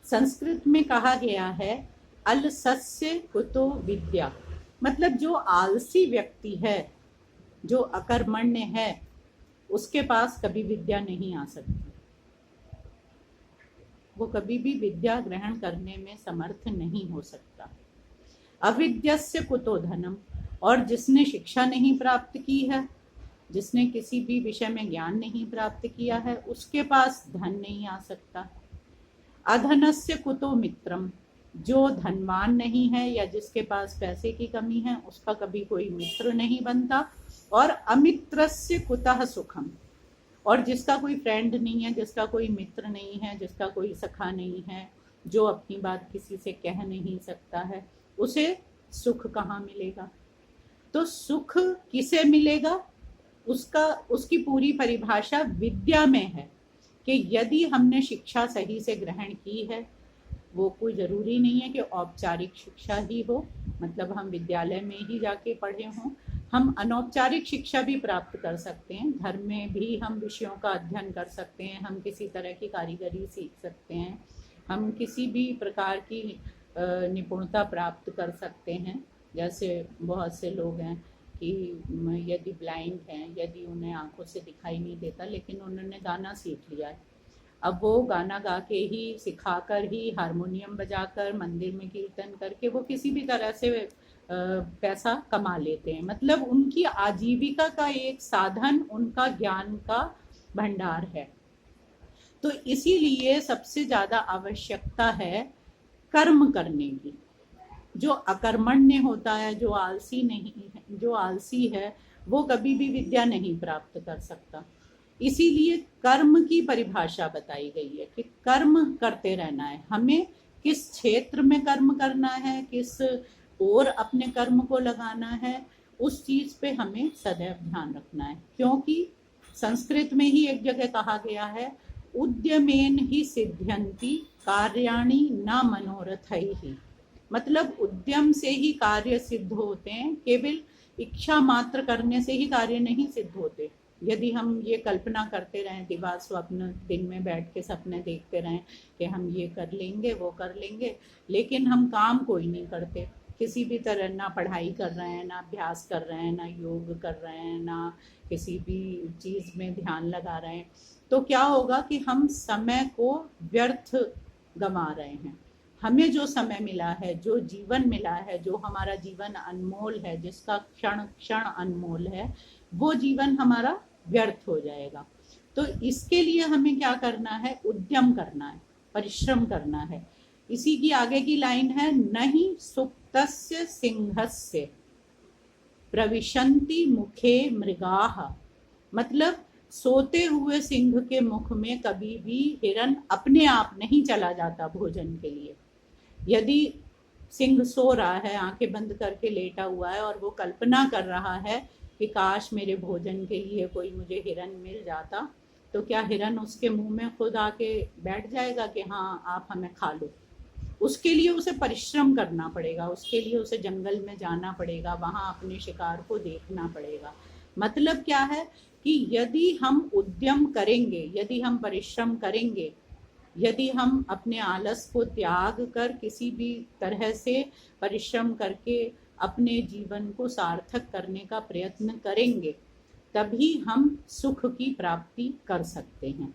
संस्कृत में कहा गया है अलसस्य कुतो विद्या, मतलब जो आलसी व्यक्ति है, जो अकर्मण्य है, उसके पास कभी विद्या नहीं आ सकती। वो कभी भी विद्या ग्रहण करने में समर्थ नहीं हो सकता। अविद्यस्य कुतो धनम, और जिसने शिक्षा नहीं प्राप्त की है, जिसने किसी भी विषय में ज्ञान नहीं प्राप्त किया है, उसके पास धन नहीं आ सकता। अधनस्य कुतो मित्रम, जो धनवान नहीं है या जिसके पास पैसे की कमी है, उसका कभी कोई मित्र नहीं बनता। और अमित्रस्य कुतः सुखम, और जिसका कोई फ्रेंड नहीं है, जिसका कोई मित्र नहीं है, जिसका कोई सखा नहीं है, जो अपनी बात किसी से कह नहीं सकता है, उसे सुख कहाँ मिलेगा। तो सुख किसे मिलेगा, उसकी पूरी परिभाषा विद्या में है कि यदि हमने शिक्षा सही से ग्रहण की है, वो कोई ज़रूरी नहीं है कि औपचारिक शिक्षा ही हो, मतलब हम विद्यालय में ही जाके पढ़े हों। हम अनौपचारिक शिक्षा भी प्राप्त कर सकते हैं, घर में भी हम विषयों का अध्ययन कर सकते हैं, हम किसी तरह की कारीगरी सीख सकते हैं, हम किसी भी प्रकार की निपुणता प्राप्त कर सकते हैं। जैसे बहुत से लोग हैं कि यदि ब्लाइंड हैं, यदि उन्हें आंखों से दिखाई नहीं देता, लेकिन उन्होंने गाना सीख लिया है, अब वो गाना गा के ही, सिखाकर ही, हारमोनियम बजाकर, मंदिर में कीर्तन करके वो किसी भी तरह से पैसा कमा लेते हैं। मतलब उनकी आजीविका का एक साधन उनका ज्ञान का भंडार है। तो इसीलिए सबसे ज़्यादा आवश्यकता है कर्म करने की। जो अकर्मण्य होता है, जो आलसी नहीं है, जो आलसी है, वो कभी भी विद्या नहीं प्राप्त कर सकता। इसीलिए कर्म की परिभाषा बताई गई है कि कर्म करते रहना है हमें। किस क्षेत्र में कर्म करना है, किस और अपने कर्म को लगाना है, उस चीज पे हमें सदैव ध्यान रखना है। क्योंकि संस्कृत में ही एक जगह कहा गया है, उद्यमेन ही सिद्ध्यन्ति कार्याणि न मनोरथैहि, मतलब उद्यम से ही कार्य सिद्ध होते हैं, केवल इच्छा मात्र करने से ही कार्य नहीं सिद्ध होते। यदि हम ये कल्पना करते रहें, दिवा स्वप्न, दिन में बैठ के सपने देखते रहें कि हम ये कर लेंगे, वो कर लेंगे, लेकिन हम काम कोई नहीं करते, किसी भी तरह ना पढ़ाई कर रहे हैं, ना अभ्यास कर रहे हैं, ना योग कर रहे हैं, ना किसी भी चीज़ में ध्यान लगा रहे हैं, तो क्या होगा कि हम समय को व्यर्थ गंवा रहे हैं। हमें जो समय मिला है, जो जीवन मिला है, जो हमारा जीवन अनमोल है, जिसका क्षण क्षण अनमोल है, वो जीवन हमारा व्यर्थ हो जाएगा। तो इसके लिए हमें क्या करना है, उद्यम करना है, परिश्रम करना है। इसी की आगे की लाइन है, नहीं सुप्तस्य सिंहस्य प्रविशन्ति मुखे मृगाः, मतलब सोते हुए सिंह के मुख में कभी भी हिरन अपने आप नहीं चला जाता भोजन के लिए। यदि सिंह सो रहा है, आंखें बंद करके लेटा हुआ है, और वो कल्पना कर रहा है कि काश मेरे भोजन के लिए कोई मुझे हिरन मिल जाता, तो क्या हिरन उसके मुंह में खुद आके बैठ जाएगा कि हाँ आप हमें खा लो? उसके लिए उसे परिश्रम करना पड़ेगा, उसके लिए उसे जंगल में जाना पड़ेगा, वहां अपने शिकार को देखना पड़ेगा। मतलब क्या है कि यदि हम उद्यम करेंगे, यदि हम परिश्रम करेंगे, यदि हम अपने आलस को त्याग कर किसी भी तरह से परिश्रम करके अपने जीवन को सार्थक करने का प्रयत्न करेंगे, तभी हम सुख की प्राप्ति कर सकते हैं।